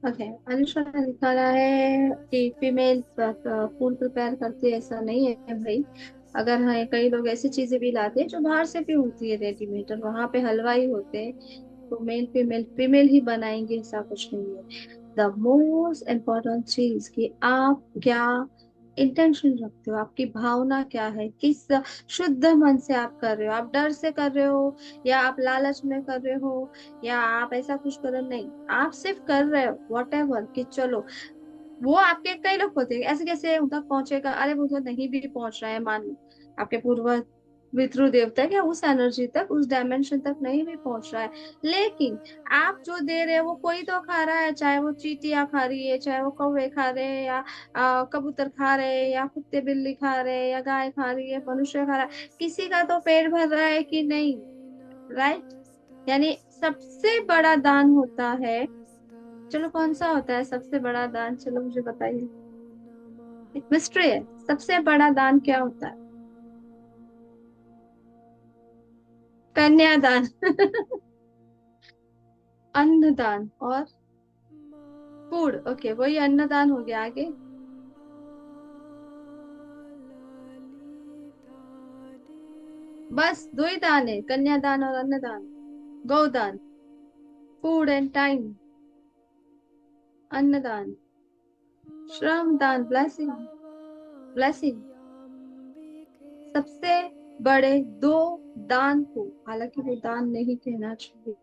Okay. Anushka ने दिखाना है कि फीमेल फूड प्रिपेयर करती है, ऐसा नहीं है भाई। अगर हाँ, कई लोग ऐसी चीजें भी लाते हैं जो बाहर से भी होती है रेडीमेड, और वहां पे हलवाई होते हैं। तो मेल फीमेल फीमेल ही बनाएंगे, ऐसा कुछ नहीं है। द मोस्ट इम्पोर्टेंट चीज कि आप क्या इंटेंशन रखते हो, आपकी भावना क्या है, किस शुद्ध मन से आप कर रहे हो। आप डर से कर रहे हो, या आप लालच में कर रहे हो, या आप ऐसा कुछ कर रहे हो, नहीं। आप सिर्फ कर रहे हो वॉट एवर कि चलो। वो आपके कई लोग होते हैं ऐसे, कैसे उन तक पहुंचेगा, अरे वो तो नहीं भी पहुंच रहा है, मान लो आपके पूर्व पितृदेव तक या उस एनर्जी तक, उस डायमेंशन तक नहीं भी पहुंच रहा है, लेकिन आप जो दे रहे हो वो कोई तो खा रहा है। चाहे वो चींटियां खा रही है, चाहे वो कौवे खा रहे हैं, या कबूतर खा रहे हैं, या कुत्ते बिल्ली खा रहे हैं, या गाय खा रही है, मनुष्य खा रहा है। किसी का तो पेट भर रहा है कि नहीं, राइट? यानी सबसे बड़ा दान होता है, चलो कौन सा होता है सबसे बड़ा दान, चलो मुझे बताइए। एक मिस्ट्री है, सबसे बड़ा दान क्या होता है? कन्यादान। अन्नदान और फूड। ओके, वही अन्नदान हो गया। आगे? बस दो ही दान है, कन्यादान और अन्नदान। गोदान, फूड एंड टाइम। अन्नदान, श्रम दान, ब्लेसिंग। ब्लेसिंग। सबसे बड़े दो दान को, हालांकि वो दान नहीं कहना चाहिए।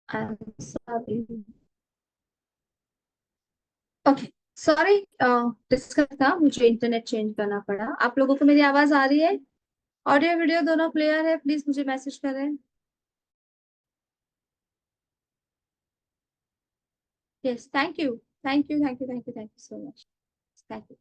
सॉरी। ओके। सॉरी। डिस्कस था, मुझे इंटरनेट चेंज करना पड़ा। आप लोगों को मेरी आवाज आ रही है? ऑडियो वीडियो दोनों क्लियर है? प्लीज मुझे मैसेज करें। Yes, thank you. Thank you, thank you, thank you, thank you so much. Thank you.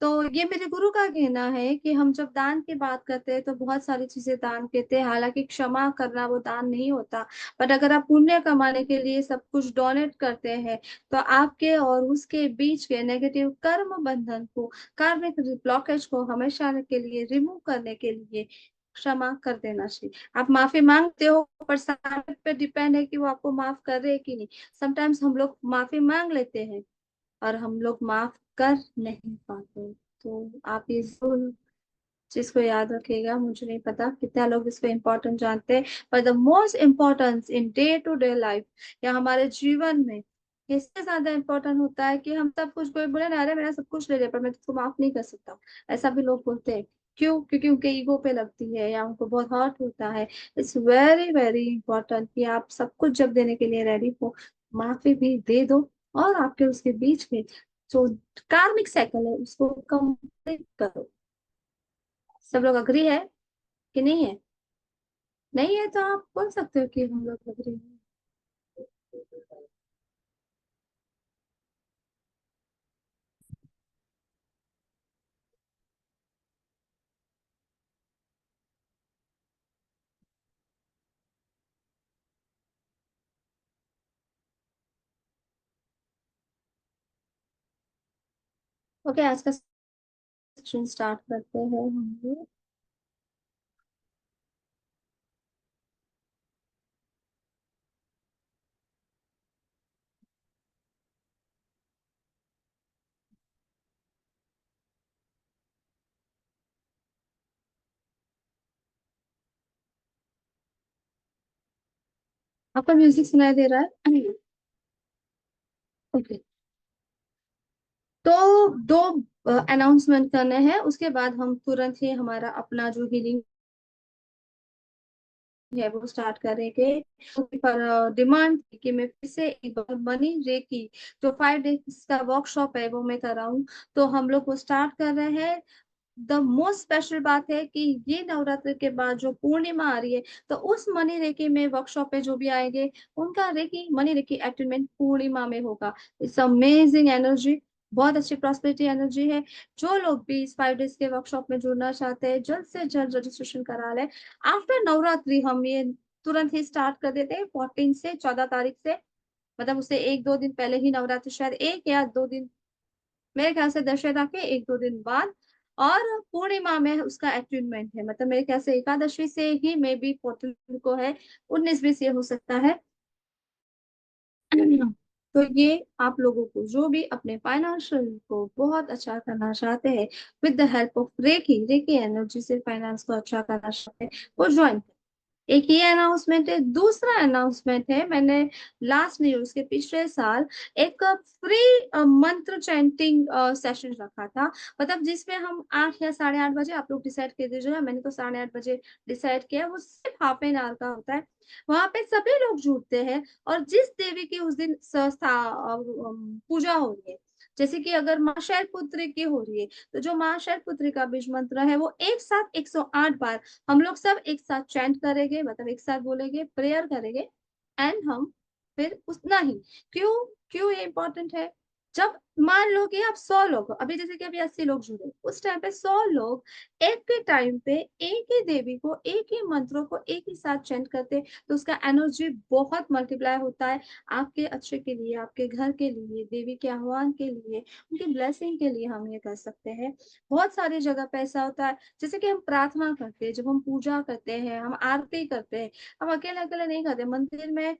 तो ये मेरे गुरु का कहना है कि हम जब दान की बात करते हैं तो बहुत सारी चीजें दान कहते हैं, हालांकि क्षमा करना वो दान नहीं होता। बट अगर आप पुण्य कमाने के लिए सब कुछ डोनेट करते हैं, तो आपके और उसके बीच के नेगेटिव कर्म बंधन को, कार्मिक ब्लॉकेज को हमेशा के लिए रिमूव करने के लिए क्षमा कर देना चाहिए। आप माफी मांगते हो, पर सामने पे डिपेंड है कि वो आपको माफ कर रहे हैं कि नहीं। समटाइम्स हम लोग माफी मांग लेते हैं और हम लोग माफ कर नहीं पाते। तो आप ये जरूर चीज को याद रखिएगा। मुझे नहीं पता कितना लोग इसको इम्पोर्टेंट जानते हैं, पर the most importance in day to day life, या हमारे जीवन में, इससे ज्यादा इम्पोर्टेंट होता है कि हम सब कुछ, कोई बोले ना अरे मेरा सब कुछ ले ले पर मैं तुझको माफ नहीं कर सकता। ऐसा भी लोग बोलते हैं। क्यों? क्योंकि उनके ईगो पे लगती है, या उनको बहुत हर्ट होता है। इट्स वेरी वेरी इंपॉर्टेंट कि आप सब कुछ जब देने के लिए रेडी हो, माफी भी दे दो, और आपके उसके बीच में जो कार्मिक साइकिल है उसको कंप्लीट करो। सब लोग अग्री है कि नहीं है? नहीं है तो आप बोल सकते हो कि हम लोग अग्री हैं। ओके, आज का सेशन स्टार्ट करते हैं हम लोग। आपका म्यूजिक सुनाई दे रहा है? ओके। तो दो अनाउंसमेंट करने हैं, उसके बाद हम तुरंत ही हमारा अपना जो हीलिंग है वो स्टार्ट करेंगे। पर डिमांड कि मैं फिर से एक बार मनी रे की जो 5 डेज का वर्कशॉप है वो मैं कर रहा हूँ। तो हम लोग वो स्टार्ट कर रहे हैं। द मोस्ट स्पेशल बात है कि ये नवरात्र के बाद जो पूर्णिमा आ रही है, तो उस मनी रेकी में वर्कशॉप पे जो भी आएंगे उनका रेकी मनी रेकी अटेनमेंट पूर्णिमा में होगा। इट्स अमेजिंग एनर्जी, बहुत अच्छी प्रॉस्पेरिटी एनर्जी है। जो लोग भी इस 5 डेज के वर्कशॉप में जुड़ना चाहते हैं जल्द से जल्द रजिस्ट्रेशन करा लें। आफ्टर नवरात्रि हम ये तुरंत ही स्टार्ट कर देते हैं, 14 से 14 तारीख से। मतलब उससे 1-2 दिन पहले ही नवरात्रि, शायद 1 या 2 दिन, मेरे ख्याल से दशहरा के 1-2 दिन बाद। और पूर्णिमा में उसका अटूनमेंट है, मतलब मेरे ख्याल से एकादशी से ही मे बी 14 को है, 19-20 ये हो सकता है। तो ये आप लोगों को जो भी अपने फाइनेंशियल को बहुत अच्छा करना चाहते हैं, with the help of reiki reiki energy से फाइनेंस को अच्छा करना चाहते हैं, वो ज्वाइन। एक ये अनाउंसमेंट है। दूसरा अनाउंसमेंट है, मैंने लास्ट नहीं उसके पिछले साल एक फ्री मंत्र चैंटिंग सेशन रखा था। मतलब जिसमें हम 8 या 8:30 बजे, आप लोग डिसाइड कर दीजिएगा, मैंने तो 8:30 बजे डिसाइड किया। वो सिर्फ हाफ एन आवर का होता है। वहां पे सभी लोग जुड़ते हैं और जिस देवी की उस दिन पूजा हो रही है, जैसे कि अगर माँ शैलपुत्री की हो रही है, तो जो माँ शैलपुत्री का बीज मंत्र है वो एक साथ 108 बार हम लोग सब एक साथ चैंट करेंगे, मतलब एक साथ बोलेंगे, प्रेयर करेंगे। एंड हम फिर उतना ही, क्यों क्यों ये इंपॉर्टेंट है? जब मान लो कि आप 100 लोग, अभी जैसे कि अभी 80 लोग जुड़े, उस टाइम पे 100 लोग एक के टाइम पे एक ही देवी को, एक ही मंत्रों को एक ही साथ चैंट करते, तो उसका एनर्जी बहुत मल्टीप्लाई होता है। आपके अच्छे के लिए, आपके घर के लिए, देवी के आह्वान के लिए, उनकी ब्लेसिंग के लिए हम ये कर सकते हैं। बहुत सारी जगह पे ऐसा होता है, जैसे कि हम प्रार्थना करते हैं, जब हम पूजा करते हैं, हम आरती करते हैं, हम अकेले अकेले नहीं करते मंदिर में।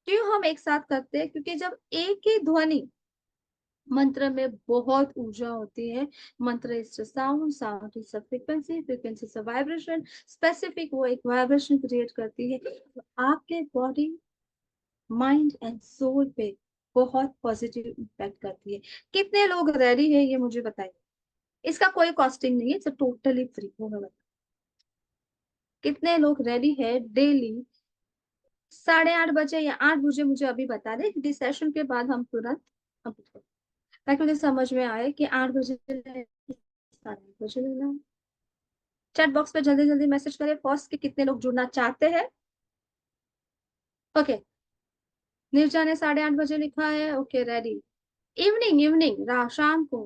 क्यों हम एक साथ करते हैं? क्योंकि जब एक ही ध्वनि, मंत्र में बहुत ऊर्जा होती है। मंत्र is sound, sound is frequency, frequency is vibration, specific वो एक वाइब्रेशन क्रिएट करती है, तो आपके बॉडी, माइंड एंड सोल पे बहुत पॉजिटिव इम्पैक्ट करती है। कितने लोग रेडी है ये मुझे बताइए। इसका कोई कॉस्टिंग नहीं है, इट्स टोटली फ्री। वो मैं बता, कितने लोग रेडी है डेली 8:30 या 8 बजे मुझे अभी बता दे, क्योंकि सेशन के बाद हम तुरंत अपलोड, ताकि मुझे समझ में आए कि 8 बजे 8:30 बजे लेना। चैट बॉक्स पे जल्दी जल्दी मैसेज करें फर्स्ट कि कितने लोग जुड़ना चाहते हैं। ओके, निर्जा ने 8:30 बजे लिखा है। Okay, ready. इवनिंग इवनिंग शाम को।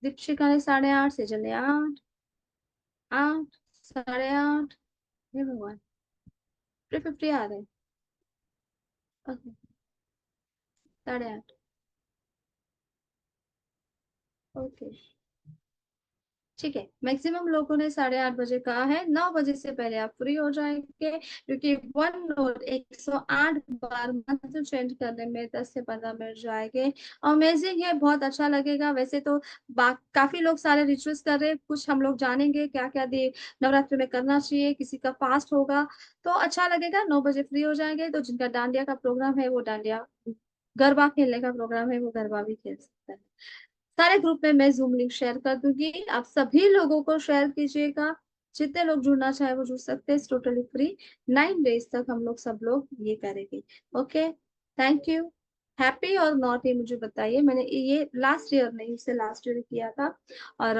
दीक्षिका ने 8:30 से जल्दी 8, 8, 8:30। हे भगवान, 350 आ रहे हैं। ओके, 8:30। ओके, ठीक है। मैक्सिमम लोगों ने 8:30 बजे कहा है। 9 बजे से पहले आप फ्री हो जाएंगे, क्योंकि 1 नोट 108 बार मंत्र चेंज करने में 10 से 15 मिनट जाएंगे। अमेजिंग है, बहुत अच्छा लगेगा। वैसे तो काफी लोग सारे रिचुअल्स कर रहे हैं, कुछ हम लोग जानेंगे क्या क्या दे नवरात्रि में करना चाहिए, किसी का फास्ट होगा, तो अच्छा लगेगा। 9 बजे फ्री हो जाएंगे, तो जिनका डांडिया का प्रोग्राम है वो डांडिया, गरबा खेलने का प्रोग्राम है वो गरबा भी खेल सकता है। सारे ग्रुप में मैं जूम लिंक शेयर कर दूंगी, आप सभी लोगों को शेयर कीजिएगा। जितने लोग जुड़ना चाहे वो जुड़ सकते हैं, टोटली फ्री। 9 डेज तक हम लोग सब लोग ये करेंगे। Okay, thank you. हैप्पी और नॉट ये मुझे बताइए। मैंने ये लास्ट ईयर नहीं, उससे लास्ट ईयर किया था, और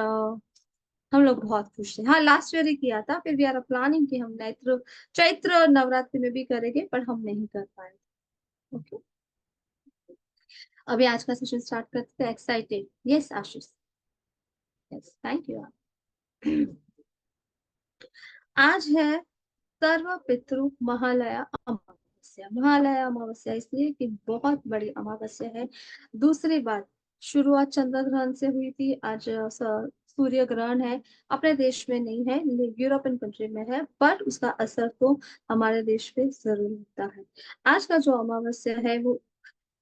हम लोग बहुत खुश थे। हाँ, लास्ट ईयर ही किया था, फिर भी यार प्लानिंग की हम नैत्र चैत्र नवरात्रि में भी करेंगे, पर हम नहीं कर पाए। ओके, अभी आज का सेशन स्टार्ट करते हैं। Excited? Yes Ashish, yes, thank you. आज है सर्व पितृ महालया अमावस्या। महालया अमावस्या इसलिए कि बहुत बड़ी अमावस्या है। दूसरी बात, शुरुआत चंद्र ग्रहण से हुई थी। आज सूर्य ग्रहण है। अपने देश में नहीं है, यूरोपियन कंट्री में है, बट उसका असर तो हमारे देश पे जरूर होता है। आज का जो अमावस्या है वो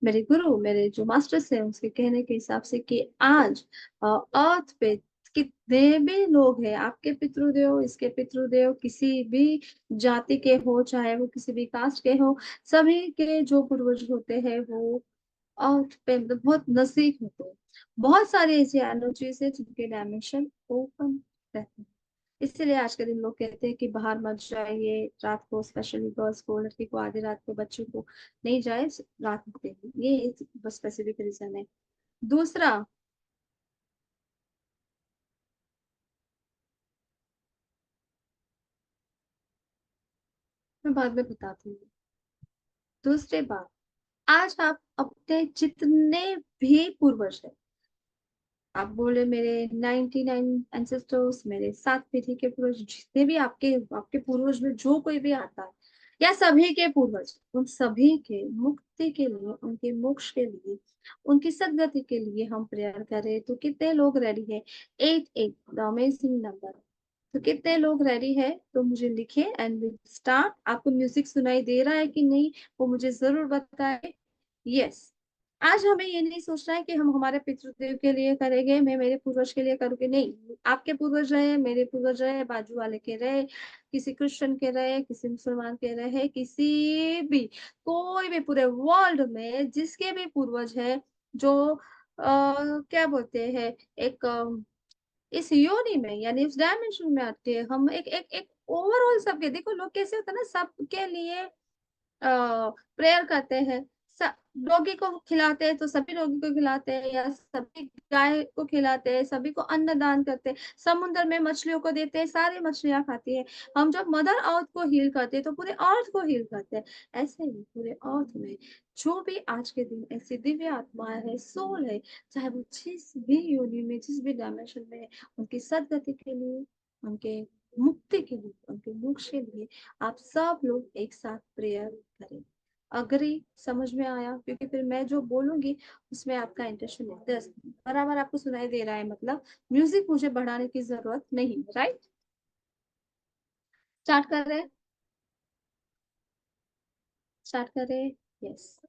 मेरे गुरु, मेरे जो मास्टर्स हैं, उसके कहने के हिसाब से कि आज अर्थ पे कितने भी लोग हैं, आपके पितृदेव, इसके पितृदेव, किसी भी जाति के हो, चाहे वो किसी भी कास्ट के हो, सभी के जो पूर्वज होते हैं वो अर्थ पे मतलब बहुत नजदीक होते हैं। बहुत सारी ऐसी एनर्जीज है जिनके डायमेंशन ओपन रहते हैं। इसीलिए आज के दिन लोग कहते हैं कि बाहर मत जाइए रात को, स्पेशली गर्ल्स को, लड़की को, आधी रात को, बच्चों को नहीं जाए रात में देने। ये एक बस स्पेसिफिक रीजन है। दूसरा, मैं बाद में बताती हूँ। दूसरी बात, आज आप अपने जितने भी पूर्वज हैं, आप बोले मेरे 99 एंसेस्टर्स, मेरे 7 पीढ़ी के पूर्वज, जितने भी आपके आपके पूर्वज में जो कोई भी आता है, या सभी के पूर्वज, उन सभी के मुक्ति के लिए, उनके मोक्ष के लिए, उनकी सद्गति के लिए हम प्रेयर करें। तो कितने लोग रेडी है? 88, द अमेजिंग नंबर। तो कितने लोग रेडी है? तो मुझे लिखे एंड विल स्टार्ट। आपको म्यूजिक सुनाई दे रहा है कि नहीं, वो मुझे जरूर बताए। यस। आज हमें ये नहीं सोचना है कि हम हमारे पितृदेव के लिए करेंगे, मैं मेरे पूर्वज के लिए करूंगी, नहीं। आपके पूर्वज रहे, मेरे पूर्वज रहे, बाजू वाले के रहे, किसी क्रिश्चियन के रहे, किसी मुसलमान के रहे, किसी भी, कोई भी पूरे वर्ल्ड में जिसके भी पूर्वज है, जो क्या बोलते हैं, एक इस योनि में यानी उस डायमेंशन में आते हैं, हम एक एक एक ओवरऑल सबके, देखो लोग कैसे होता है ना, सबके लिए प्रेयर करते हैं। डॉगी को खिलाते हैं तो सभी डॉगी को खिलाते हैं, या सभी गाय को खिलाते हैं, सभी को अन्न दान करते हैं, समुद्र में मछलियों को देते हैं, सारी मछलियां खाती है। हम जब मदर अर्थ को हील करते हैं तो पूरे अर्थ को हील करते हैं। ऐसे ही पूरे अर्थ में जो भी आज के दिन ऐसी दिव्य आत्माएं है, सोल है, चाहे वो जिस भी योनि में, जिस भी डायमेंशन में है, उनकी सदगति के लिए, उनके मुक्ति के लिए, उनके मोक्ष के लिए आप सब लोग एक साथ प्रेयर करें। अगर ये समझ में आया, क्योंकि फिर मैं जो बोलूंगी उसमें आपका इंटेंशन है, दस बराबर आपको सुनाई दे रहा है, मतलब म्यूजिक मुझे बढ़ाने की जरूरत नहीं, राइट? स्टार्ट कर रहे हैं? स्टार्ट करें। यस।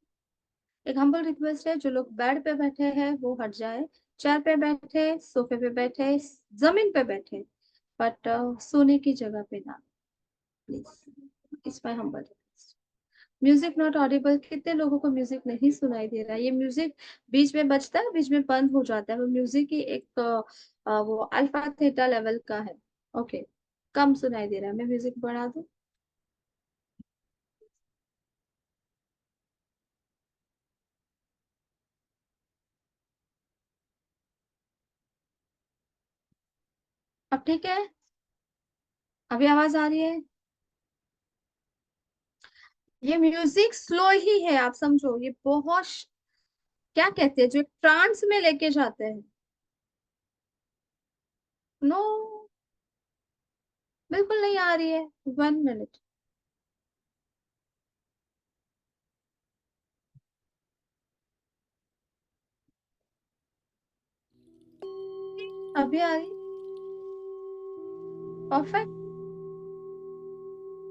एक हम्बल रिक्वेस्ट है, जो लोग बेड पे बैठे हैं वो हट जाए। चेयर पे बैठे, सोफे पे बैठे, जमीन पे बैठे, बट सोने की जगह पे ना, प्लीज। इस पर humble request. Music not Audible. कितने लोगों को म्यूजिक नहीं सुनाई दे रहा है? ये म्यूजिक बीच में बजता है, बीच में बंद हो जाता है, वो म्यूजिक ही एक वो अल्फा थीटा लेवल का है। ओके, कम सुनाई दे रहा है, मैं म्यूजिक बढ़ा दूं? अब ठीक है? अभी आवाज आ रही है? ये म्यूजिक स्लो ही है, आप समझो, ये बहुत क्या कहते हैं, जो ट्रांस में लेके जाते हैं। नो, बिल्कुल नहीं आ रही है। 1 मिनट। अभी आ रही? परफेक्ट।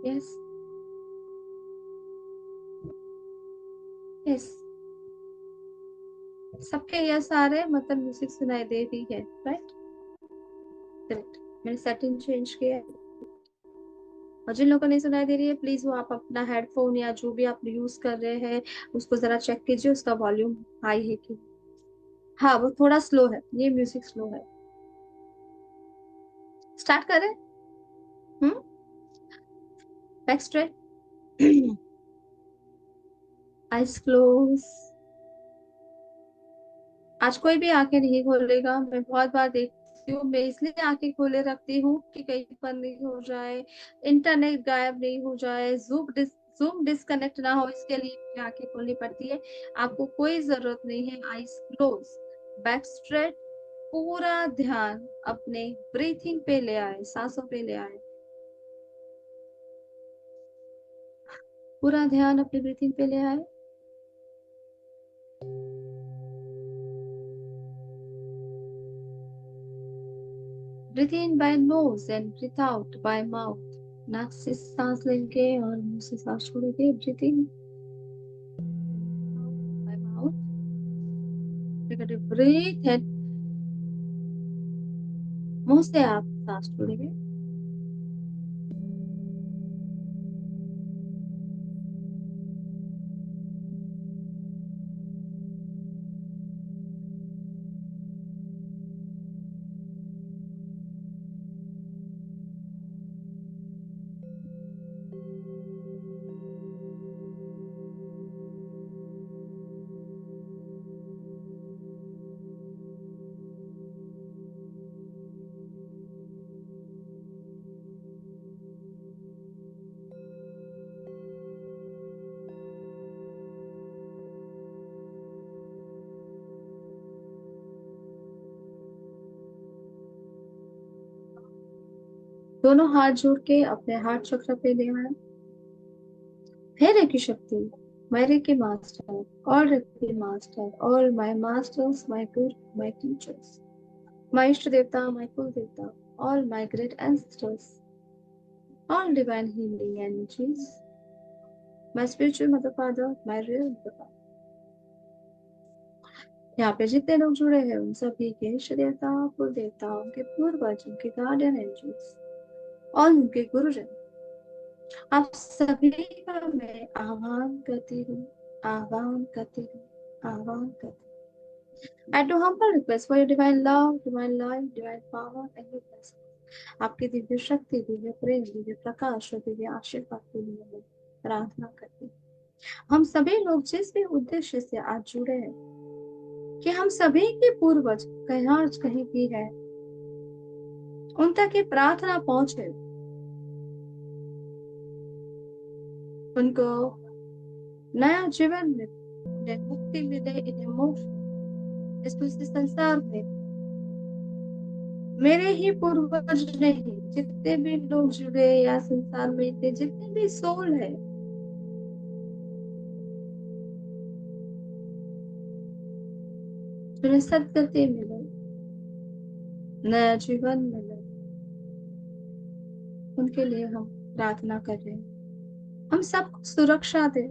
यस। यस। सबके यस आ रहे हैं, मतलब म्यूजिक सुनाई दे रही है, राइट? करेक्ट। मैंने सेटिंग चेंज किया है। और जिन लोगों को नहीं सुनाई दे रही है, प्लीज वो आप अपना हेडफोन या जो भी आप यूज कर रहे हैं उसको जरा चेक कीजिए, उसका वॉल्यूम हाई है कि। हाँ, वो थोड़ा स्लो है, ये म्यूजिक स्लो है। स्टार्ट करें? Hmm. Back straight. Eyes close. आज कोई भी आंखें नहीं खोलेगा, मैं बहुत बार देखती हूँ, मैं इसलिए आंखें खोले रखती हूँ कि कहीं पर नहीं हो जाए, इंटरनेट गायब नहीं हो जाए, जूम डिस्कनेक्ट ना हो, इसके लिए मुझे आंखें खोलनी पड़ती है। आपको कोई जरूरत नहीं है, आईज क्लोज, बैक स्ट्रेट। पूरा ध्यान अपने ब्रीथिंग पे ले आए, सांसों पे ले आए। पूरा ध्यान अपने ब्रीथिंग पे ले आए। Breathe in by nose and breathe out by mouth. नाक से सांस लेंगे और मुंह से सांस छोड़ेंगे। Breathe in by mouth, breathe in, मुंह से आप सांस छोड़ेंगे। दोनों हाथ जोड़ के अपने हार्ट चक्र पे ले आए। हे रेकी शक्ति, my Reiki master, all Reiki master, all my masters, my guru, my teachers, my Ishta Devta, my Kul Devta, all my great ancestors, all divine healing energies, my spiritual mother father, my real mother father। यहाँ पे जितने लोग जुड़े हैं उन सभी के इष्ट देवता, कुल देवता, उनके पूर्वज, उनके गार्डियन एंजल्स और उनके गुरुजन, आप सभी का मैं आह्वान करती हूँ, आह्वान करती हूँ, आह्वान करती हूँ। I do humble request for your divine love, divine life, divine power and your blessings। आपकी दिव्य शक्ति, दिव्य प्रेम, दिव्य प्रकाश और दिव्य आशीर्वाद के लिए मैं प्रार्थना करती हूँ। हम सभी लोग जिस भी उद्देश्य से आज जुड़े हैं, कि हम सभी के पूर्वज कहीं भी है, उन तक ये प्रार्थना पहुंचे, उनको नया जीवन मिले, उन्हें मुक्ति मिले, इन्हें मोक्ष, इस दूसरे संसार में मेरे ही पूर्वज नहीं, जितने भी लोग जुड़े या संसार में थे, जितने भी सोल है, जिन्हें सदगति मिले, नया जीवन मिले, उनके लिए हम प्रार्थना कर रहे हैं। हम सबको सुरक्षा दे,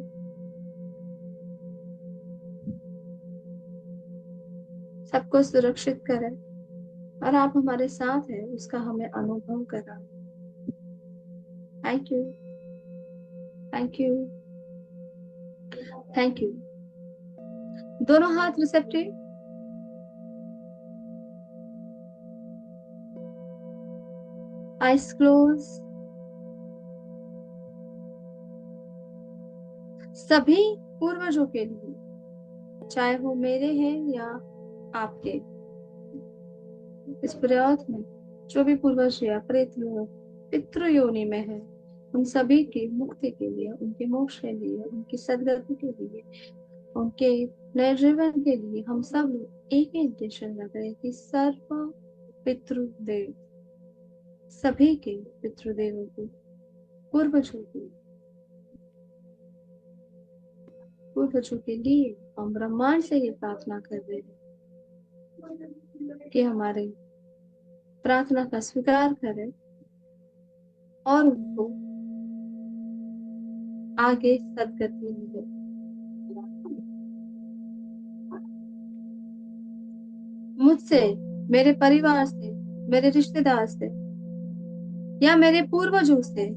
सबको सुरक्षित करें, और आप हमारे साथ हैं उसका हमें अनुभव करा। Thank you, thank you, thank you. दोनों हाथ रिसेप्टिव, आइज क्लोज। सभी पूर्वजों के लिए, चाहे वो मेरे हैं या आपके, इस प्रयास में जो भी पूर्वज या प्रेत लोग पितृ योनि में है, उन सभी की मुक्ति के लिए, उनके मोक्ष के लिए, उनकी सदगति के लिए, उनके नए जीवन के लिए हम सब लोग एक ही इंटेंशन रख रहे हैं कि सर्व पितृदेव, सभी के पितृदेवों को, पूर्वजों के लिए हम ब्रह्मांड से ये प्रार्थना कर रहे हैं कि हमारे प्रार्थना का स्वीकार करें और उनको आगे सदगति मिले। मुझसे, मेरे परिवार से, मेरे रिश्तेदार से या मेरे पूर्वजों से,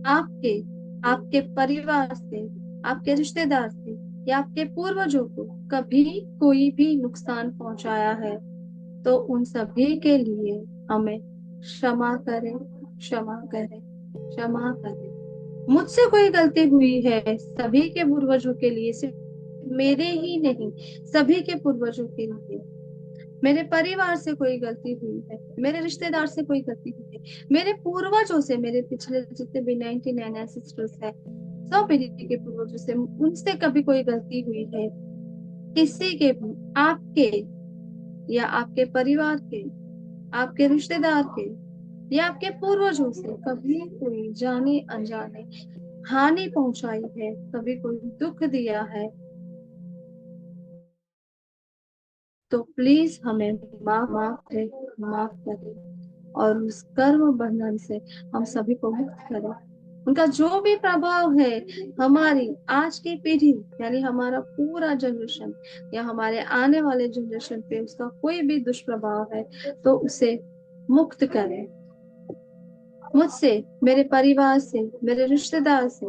आपके आपके परिवार से, आपके रिश्तेदार से या आपके पूर्वजों को कभी कोई भी नुकसान पहुंचाया है, तो उन सभी के लिए हमें क्षमा करें, क्षमा करें, क्षमा करें। मुझसे कोई गलती हुई है, सभी के पूर्वजों के लिए, सिर्फ मेरे ही नहीं, सभी के पूर्वजों के लिए। मेरे परिवार से कोई गलती हुई है, मेरे रिश्तेदार से कोई गलती हुई है, मेरे पूर्वजों से, मेरे पिछले जितने भी 99 एंसेस्टर्स है, सब पीढ़ी के पूर्वजों से, उनसे कभी कोई गलती हुई है, किसी के भी, आपके या आपके परिवार के, आपके रिश्तेदार के या आपके पूर्वजों से कभी कोई जाने अनजाने हानि पहुंचाई है, कभी कोई दुख दिया है, तो प्लीज हमें माफ माफ करें, माफ करें, और उस कर्म बंधन से हम सभी को मुक्त करें। उनका जो भी प्रभाव है हमारी आज की पीढ़ी यानी हमारा पूरा जनरेशन या हमारे आने वाले जनरेशन पे उसका कोई भी दुष्प्रभाव है तो उसे मुक्त करें। मुझसे, मेरे परिवार से, मेरे रिश्तेदार से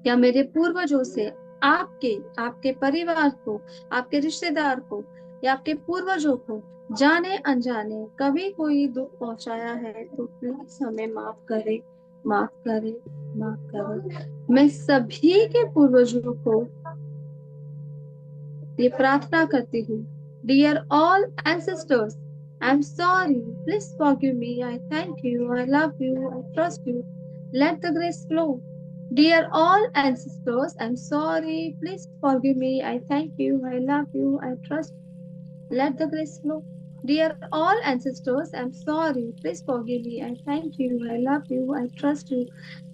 या मेरे पूर्वजों से आपके आपके परिवार को, आपके रिश्तेदार को या आपके पूर्वजों को जाने अनजाने कभी कोई दुख पहुंचाया है तो प्लीज हमें माफ करें, माफ करें, माफ करें। मैं सभी के पूर्वजों को ये प्रार्थना करती हूँ। Dear all ancestors, I am sorry, please forgive me, I thank you, I love you, I trust you, let the grace flow. Dear all ancestors, I'm sorry, please forgive me, I thank you, I love you, I trust you. Let the grace flow. Dear all ancestors, I'm sorry, please forgive me, I thank you, I love you, I trust you.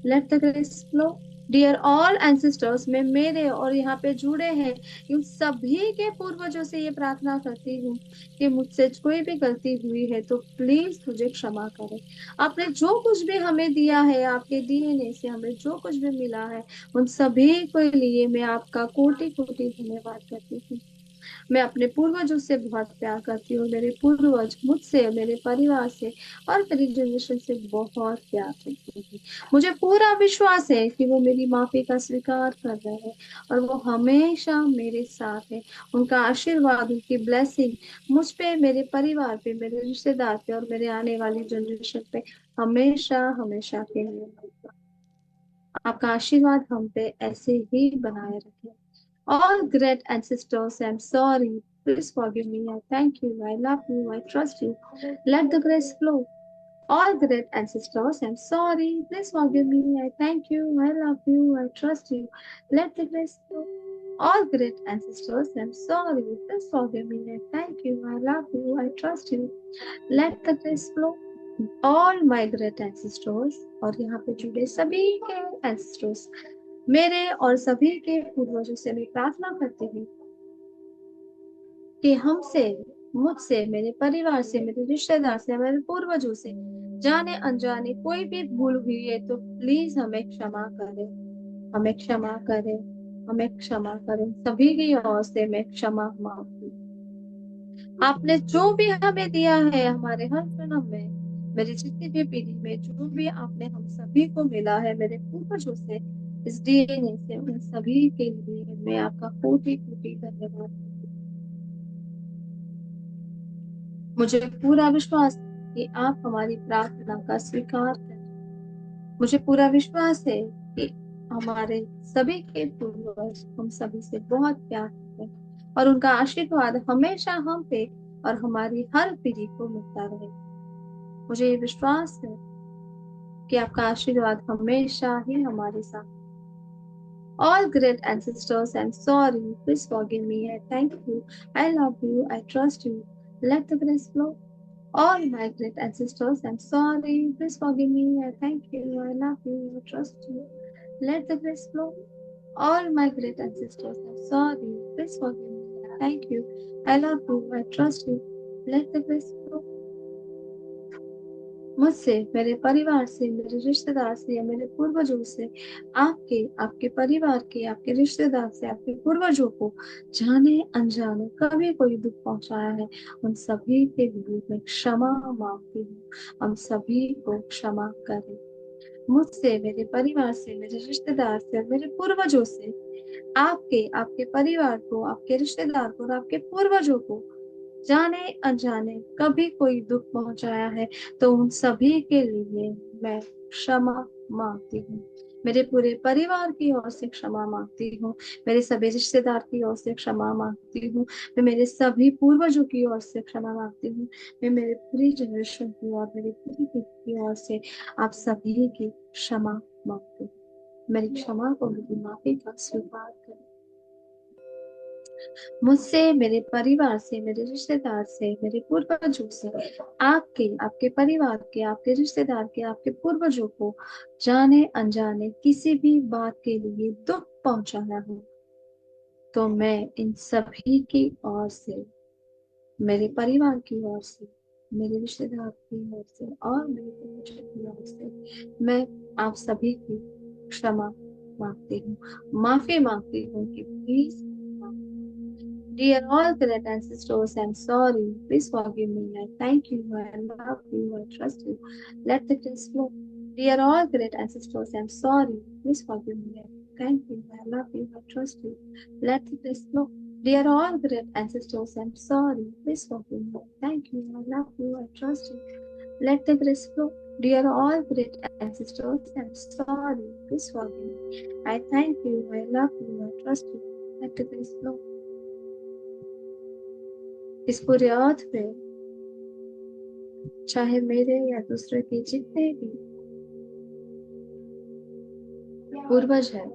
Let the grace flow. Dear all ancestors, मैं मेरे और यहाँ पे जुड़े हैं इन सभी के पूर्वजों से ये प्रार्थना करती हूँ कि मुझसे कोई भी गलती हुई है तो प्लीज मुझे क्षमा करें। आपने जो कुछ भी हमें दिया है, आपके डीएनए से हमें जो कुछ भी मिला है, उन सभी के लिए मैं आपका कोटि कोटि धन्यवाद करती हूँ। मैं अपने पूर्वजों से बहुत प्यार करती हूँ। मेरे पूर्वज मुझसे, मेरे परिवार से और मेरी जनरेशन से बहुत प्यार करते हैं। मुझे पूरा विश्वास है कि वो मेरी माफी का स्वीकार कर रहे हैं और वो हमेशा मेरे साथ है। उनका आशीर्वाद, उनकी ब्लेसिंग मुझ पे, मेरे परिवार पे, मेरे रिश्तेदार पे और मेरे आने वाली जनरेशन पे हमेशा हमेशा के लिए होगा। आपका आशीर्वाद हम पे ऐसे ही बनाए रखे। All great ancestors, I'm sorry. Please forgive me. I thank you. I love you. I trust you. Let the grace flow. All great ancestors, I'm sorry. Please forgive me. I thank you. I love you. I trust you. Let the grace flow. All great ancestors, I'm sorry. Please forgive me. I thank you. I love you. I trust you. Let the grace flow. All my great ancestors, और यहाँ पे जुड़े सभी के ancestors, मेरे और सभी के पूर्वजों से मैं प्रार्थना करती हूँ कि हमसे, मुझसे, मेरे परिवार से, मेरे रिश्तेदार से, मेरे पूर्वजों से जाने अनजाने कोई भी भूल हुई है तो प्लीज हमें क्षमा करें, हमें क्षमा करें, हमें क्षमा करें। सभी की ओर से मैं क्षमा मांगती हूँ। आपने जो भी हमें दिया है हमारे हर जन्म में, मेरी जितनी भी पीढ़ी में जो भी आपने हम सभी को मिला है मेरे पूर्वजों से, इस डीएनए से, उन सभी के लिए मैं आपका कोटि कोटि धन्यवाद करती हूँ। मुझे पूरा विश्वास है कि आप हमारी प्रार्थना का स्वीकार करें। मुझे पूरा विश्वास है कि हमारे सभी के पूर्वज हम सभी से बहुत प्यार करते हैं और उनका आशीर्वाद हमेशा हम पे और हमारी हर पीढ़ी को मिलता रहे। मुझे ये विश्वास है कि आपका आशीर्वाद हमेशा ही हमारे साथ। All great ancestors, I'm sorry. Please forgive me. I thank you. I love you. I trust you. Let the grace flow. All my great ancestors, I'm sorry. Please forgive me. I thank you. I love you. I trust you. Let the grace flow. All my great ancestors, I'm sorry. Please forgive me. I thank you. I love you. I trust you. Let the grace flow. मुझसे, मेरे परिवार से, मेरे रिश्तेदार से या मेरे पूर्वजों से, आपके, आपके परिवार के, आपके रिश्तेदार से, आपके पूर्वजों को जाने अनजाने कभी कोई दुख पहुंचाया है, उन सभी के लिए मैं क्षमा मांगती हूँ। हम सभी को क्षमा करें। मुझसे, मेरे परिवार से, मेरे रिश्तेदार से और मेरे पूर्वजों से, आपके, आपके परिवार को, आपके रिश्तेदार को और आपके पूर्वजों को जाने अनजाने कभी कोई दुख पहुंचाया है तो उन सभी के लिए मैं क्षमा मांगती हूँ। मेरे पूरे परिवार की ओर से क्षमा मांगती हूँ। मेरे सभी रिश्तेदार की ओर से क्षमा मांगती हूँ। मैं मेरे सभी पूर्वजों की ओर से क्षमा मांगती हूँ। मैं मेरे पूरी जनरेशन की और मेरी पूरी पीढ़ी की ओर से आप सभी की क्षमा मांगती हूँ। मेरी क्षमा को, मेरी माफी का स्वीकार करें। मुझसे, मेरे परिवार से, मेरे रिश्तेदार से, मेरे पूर्वजों से, आपके, आपके परिवार के, आपके रिश्तेदार के, आपके पूर्वजों को जाने अनजाने किसी भी बात के लिए दुख पहुंचाया हो तो मैं इन सभी की ओर से, मेरे परिवार की ओर से, मेरे रिश्तेदार की ओर से और मेरे पूर्वजों की ओर से मैं आप सभी की क्षमा मांगती हूँ, माफी मांगती हूँ कि please, dear all great ancestors, I'm sorry. Please forgive me. I thank you. I love you. I trust you. Let the grace flow. Dear all great ancestors, I'm sorry. Please forgive me. I thank you. I love you. I trust you. Let the grace flow. Dear all great ancestors, I'm sorry. Please forgive me. Thank you. I love you. I trust you. Let the grace flow. Dear all great ancestors, I'm sorry. Please forgive me. I thank you. I love you. I trust you. Let the grace flow. इस पूरे अर्थ पे चाहे मेरे या दूसरे के जितने भी पूर्वज हैं,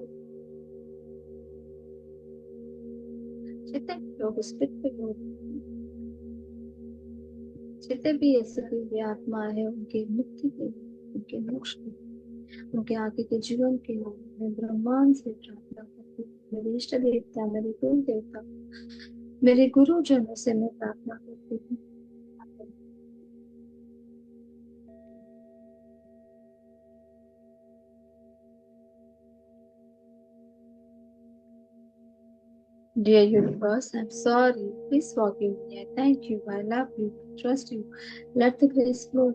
जितने भी लोग उस पृथ्वी पे लोग, जितने भी ऐसे दिव्य आत्मा है, उनके मुक्ति के लिए, उनके मोक्ष के लिए, उनके आगे के जीवन के लिए मैं ब्रह्मांड से प्रार्थना करती हूँ। मेरे इष्ट देवता, मेरे कुल देवता, मेरे गुरुजनों से मैं प्रार्थना करती हूँ। Dear universe, I'm sorry. Please forgive me. I thank you. I love you. I trust you. Let the grace flow.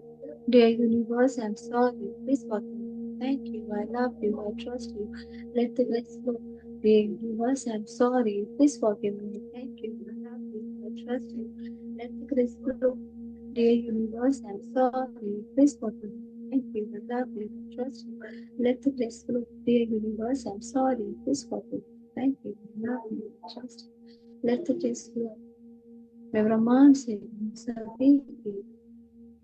Dear universe, I'm sorry. Please forgive me. Thank you. I love you. I trust you. Let the grace flow. Dear universe, I'm sorry. Please forgive me. Thank you. I love you. I trust you. Let the grace flow. Dear universe, I'm sorry. Please forgive me. Thank you. I love you. I trust you. Let the grace flow. Dear universe, I'm sorry. Please forgive me. Thank you. I love you. I trust you. Let the grace flow. मैं ब्रह्मांड से सभी की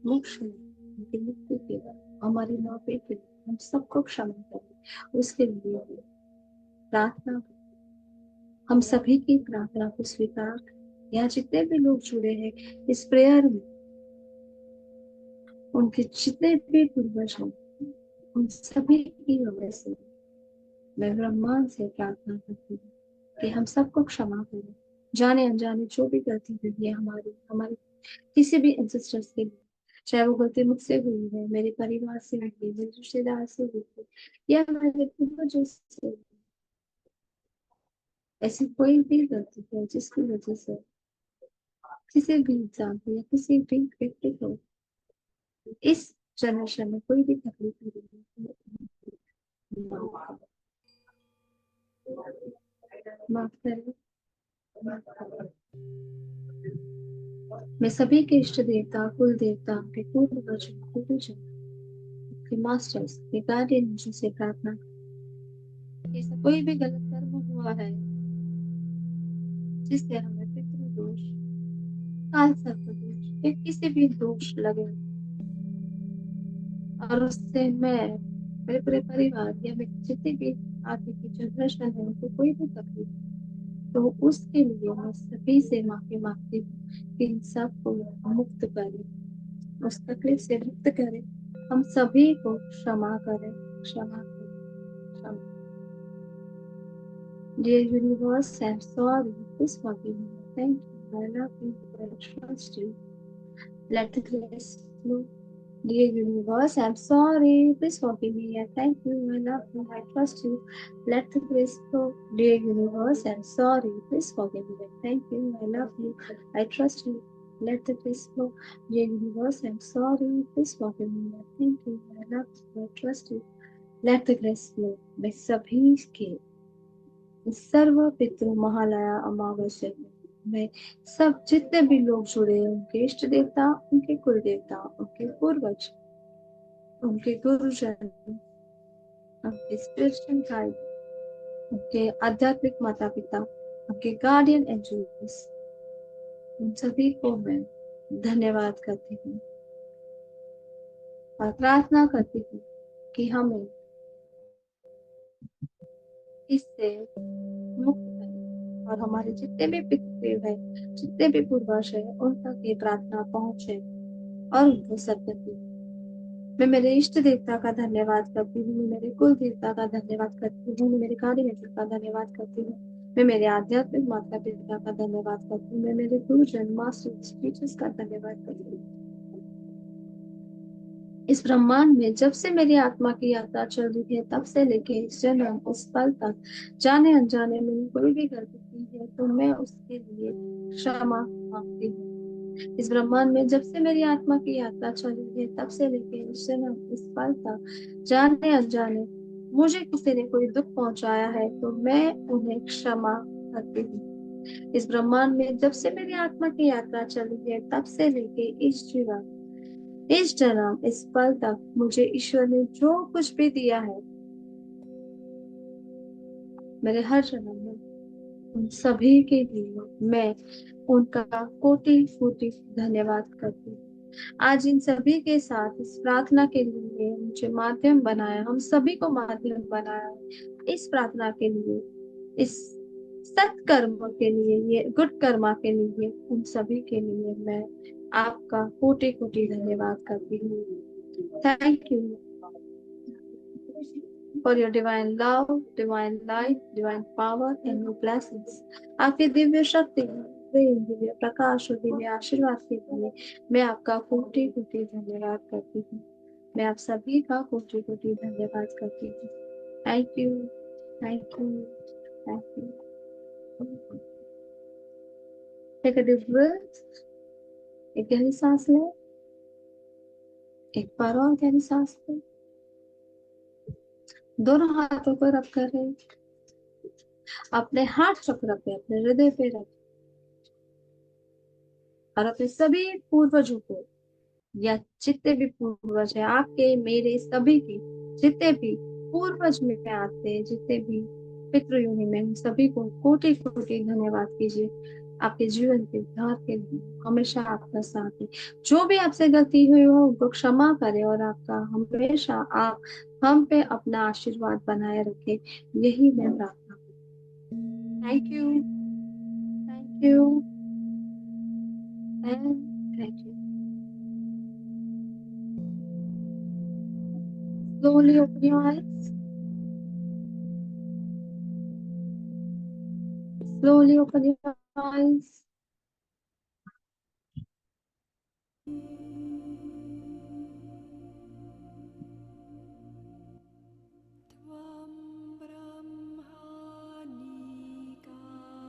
मोक्ष उनकी मुक्ति के लिए, हमारी माफी के लिए, हम सबको क्षमा करें, उसके लिए प्रार्थना करें। हम सभी की प्रार्थना को स्वीकार करें। यहाँ जितने भी लोग जुड़े हैं इस प्रेयर में, उनके जितने भी पूर्वज हैं, उन सभी की वजह से मैं ब्रह्मांड से प्रार्थना करती हूँ कि हम सबको क्षमा करें, जाने अनजाने जो भी गलती हुई है हमारी हमारे किसी भी एंसेस्टर्स के लिए, चाहे वो गलती मुझसे हुई है, मेरे परिवार से हुई है, मेरे रिश्तेदार से हुई है, या मेरे पूर्वजों से हुई है। ऐसी कोई भी गलती है जिसकी वजह से किसी भी इंसान को या किसी भी व्यक्ति को इस जनरेशन में कोई भी तकलीफ हो रही है, माफ करें। मैं सभी के इष्ट देवता, कुल देवता, के पूर्वज, गुरुजन, के मास्टर्स, के गार्डियन से प्रार्थना, ऐसा कोई भी गलत कर्म हुआ है जिससे हमें पितृदोष, काल सर्प दोष या किसी भी दोष लगे और उससे मैं, मेरे पूरे परिवार या मेरे जितने भी आगे की जनरेशन है उनको कोई भी तकलीफ, तो उसके लिए मैं सभी से माफी मांगती हूँ कि इन सबको मुक्त करें, उस तकलीफ से मुक्त करें, हम सभी को क्षमा करें, क्षमा करें, क्षमा। Dear universe, I'm sorry. Please forgive me. Thank you. I love you. I trust you. Let the grace flow. Dear universe, I'm sorry. Please forgive me. I thank you. I love you. I trust you. Let the grace flow. Dear universe, I'm sorry. Please forgive me. I thank you. I love you. I trust you. Let the grace flow. Dear universe, I'm sorry. Please forgive me. I thank you. I love you. I trust you. Let the grace flow. मैं सभी के सर्व पितृ महालया अमावस्या में सब जितने भी लोग जुड़े हैं, उनके इष्ट देवता, उनके कुल देवता, उनके पूर्वज, उनके गुरुजन, उनके स्पिरिचुअल गाइड, उनके आध्यात्मिक माता पिता, उनके गार्डियन एंजल्स, उन सभी को मैं धन्यवाद करती हूँ और प्रार्थना करती हूँ कि हमें इससे मुक्त करें और हमारे जितने भी पितृदेव है, जितने भी पूर्वज है, उन तक ये प्रार्थना पहुंचे और उनको सदगति। मैं मेरे इष्ट देवता का धन्यवाद करती हूँ, मेरे कुल देवता का धन्यवाद करती हूँ, मैं मेरे गार्डियन का धन्यवाद करती हूँ, मैं मेरे आध्यात्मिक माता पिता का धन्यवाद करती हूँ, मैं मेरे गुरुजन मास्टर टीचर्स का धन्यवाद करती हूँ। इस ब्रह्मांड में जब से मेरी आत्मा की यात्रा चल रही है तब से लेके इस जन्म इस पल तक जाने अनजाने मैंने कोई भी गलती की है तो मैं उसके लिए क्षमा मांगती हूँ। इस ब्रह्मांड में जब से मेरी आत्मा की यात्रा चल रही है तब से लेके इस जन्म इस पल तक जाने अनजाने मुझे किसी ने कोई दुख पहुंचाया है तो मैं उन्हें क्षमा करती हूँ। इस ब्रह्मांड में जब से मेरी आत्मा की यात्रा चल रही है तब से लेके इस जन्म इस पल तक मुझे ईश्वर ने जो कुछ भी दिया है मेरे हर जन्म में उन सभी के लिए मैं उनका कोटि कोटि धन्यवाद करती हूँ। आज इन सभी के साथ इस प्रार्थना के लिए मुझे माध्यम बनाया, हम सभी को माध्यम बनाया है इस प्रार्थना के लिए, इस सत्कर्म के लिए, ये गुड कर्मा के लिए, उन सभी के लिए मैं आपका कोटि कोटि धन्यवाद करती हूँ। Thank you for your divine love, divine light, divine power and your blessings. आपकी दिव्य शक्ति, प्रेम, दिव्य प्रकाश और दिव्य आशीर्वाद के लिए मैं आपका कोटि कोटि धन्यवाद करती हूँ। मैं आप सभी का कोटि कोटि धन्यवाद करती हूँ। Thank you, thank you, thank you. Take a deep breath. एक गहरी सांस लें, एक बार और गहरी सांस लें, दोनों हाथों को रब करें, अपने हाथ चक्र पे, अपने हृदय पे रखें और अपने सभी पूर्वजों को या जितने भी पूर्वज है आपके मेरे सभी के जितने भी पूर्वज में आते हैं, जितने भी पितृयोनि में, उन सभी को कोटि कोटि धन्यवाद कीजिए। आपके जीवन के उद्धार के लिए हमेशा आपका साथ है। जो भी आपसे गलती हुई हो उनको क्षमा करें और आपका हमेशा आप हम पे अपना आशीर्वाद बनाए रखें, यही मैं प्रार्थना करती। Thank you, thank you and thank you. Slowly open your eyes. Slowly open your eyes.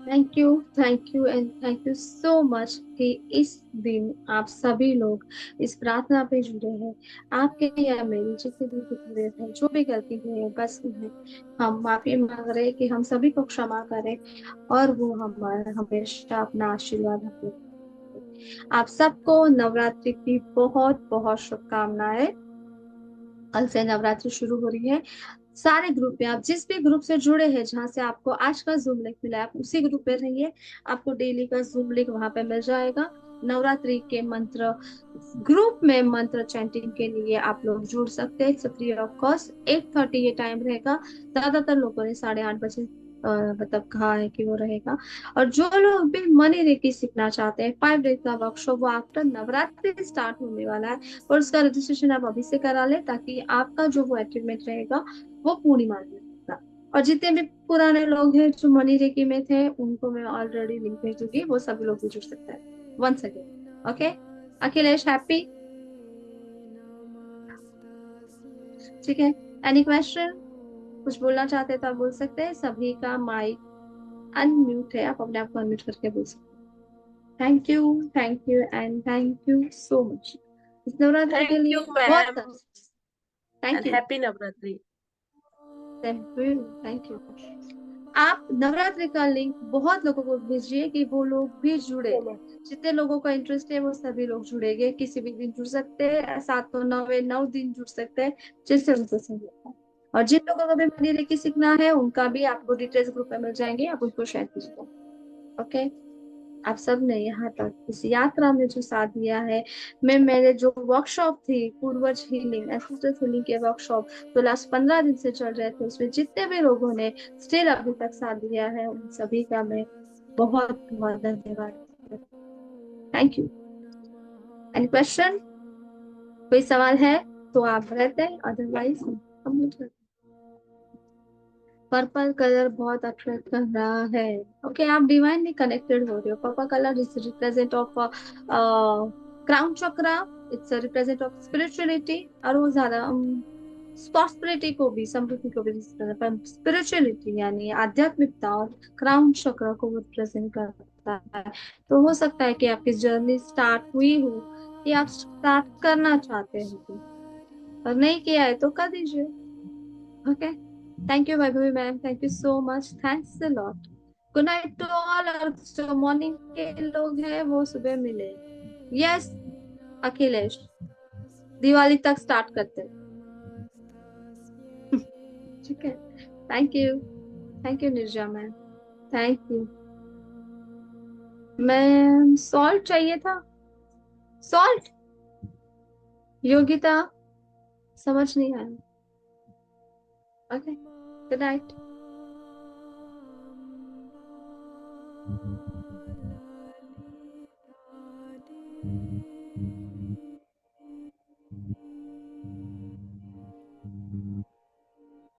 Thank you and thank you so much कि इस दिन आप सभी लोग इस प्रार्थना पे जुड़े हैं। आपके या मेरी जितने भी जुड़े हैं, जो भी गलती हुई है, बस उन्हें हम माफी मांग रहे हैं कि हम सभी को क्षमा करें और वो हमारा हमेशा अपना आशीर्वाद हमें दें। आप सबको नवरात्रि की बहुत बहुत शुभकामनाएं। कल से नवरात्रि शुरू हो रही है। सारे ग्रुप में आप जिस भी ग्रुप से जुड़े हैं, जहां से आपको आज का जूम लिंक मिला है, आप उसी ग्रुप में रहिए। आपको डेली का जूम लिंक वहां पे मिल जाएगा। नवरात्रि के मंत्र ग्रुप में मंत्र चैंटिंग के लिए आप लोग जुड़ सकते हैं, फ्री ऑफ कॉस्ट। 8:30 ये टाइम रहेगा। ज्यादातर लोगों ने 8:30 बजे मतलब कहा है कि वो रहेगा। और जो लोग भी मनी रेकी सीखना चाहते हैं, 5 डेज का वर्कशॉप वो आफ्टर नवरात्रि स्टार्ट होने वाला है और उसका रजिस्ट्रेशन आप अभी से करा ले, ताकि आपका जो वो अचीवमेंट रहेगा वो पूर्णिमा में होगा। और जितने भी पुराने लोग हैं जो मनी रेकी में थे, उनको मैं ऑलरेडी लिंक भेज दूंगी, वो सभी लोग भी जुड़ सकते हैं once again. Okay Akhilesh, happy? ठीक है। Any question? कुछ बोलना चाहते हैं तो आप बोल सकते हैं। सभी का माइक अनम्यूट है, आप अपने आप को अनम्यूट करके बोल सकते हैं। Thank you and thank you so much इस नवरात्रि के थैंक यू लिए। बहुत ma'am thank and you. Happy Navratri. Thank you. आप नवरात्रि का लिंक बहुत लोगों को भेजिए कि वो लोग भी जुड़े। जितने लोगों का इंटरेस्ट है वो सभी लोग जुड़ेंगे। किसी भी दिन जुड़ सकते हैं, 7 9 दिन जुड़ सकते हैं, जिससे उनको सही लगता है। और जिन लोगों को भी मनी रेकी सीखना है उनका भी आपको डिटेल्स ग्रुप में मिल जाएंगे, आप उनको शेयर कीजिएगा। ओके। आप सब ने यहाँ तक इस यात्रा में जो साथ दिया है, मैं मेरे जो वर्कशॉप थी पूर्वज हीलिंग एसिस्टेंस हीलिंग के वर्कशॉप तो लास्ट 15 दिन से चल रहे थे, उसमें जितने भी लोगों ने स्टिल अभी तक साथ दिया है उन सभी का मैं बहुत बहुत धन्यवाद। Thank you. Any question? कोई सवाल है तो आप रहते हैं, अदरवाइज हम कंप्लीट करते हैं। पर्पल कलर बहुत अट्रैक्ट कर रहा है। ओके आप डिवाइनली कनेक्टेड हो रहे हो। Purple colour is represent of crown chakra, it's a represent of spirituality, और वो ज्यादा स्पिरिचुअलिटी को भी, समृद्धि को भी स्पिरिचुअलिटी यानी आध्यात्मिकता, और क्राउन चक्र को रिप्रेजेंट करता है। तो हो सकता है कि आपकी जर्नी स्टार्ट हुई हो, कि आप स्टार्ट करना चाहते हो, और नहीं किया है तो कर दीजिए। Okay, thank you Vaibhavi ma'am, thank you so much, thanks a lot. Good night to all, और जो मॉर्निंग के लोग हैं वो सुबह मिले। यस अखिलेश, दिवाली तक स्टार्ट करते हैं। ठीक है, thank you Nirja ma'am, thank you ma'am. Salt चाहिए था, सॉल्ट। योगिता, समझ नहीं आया। Okay, good night.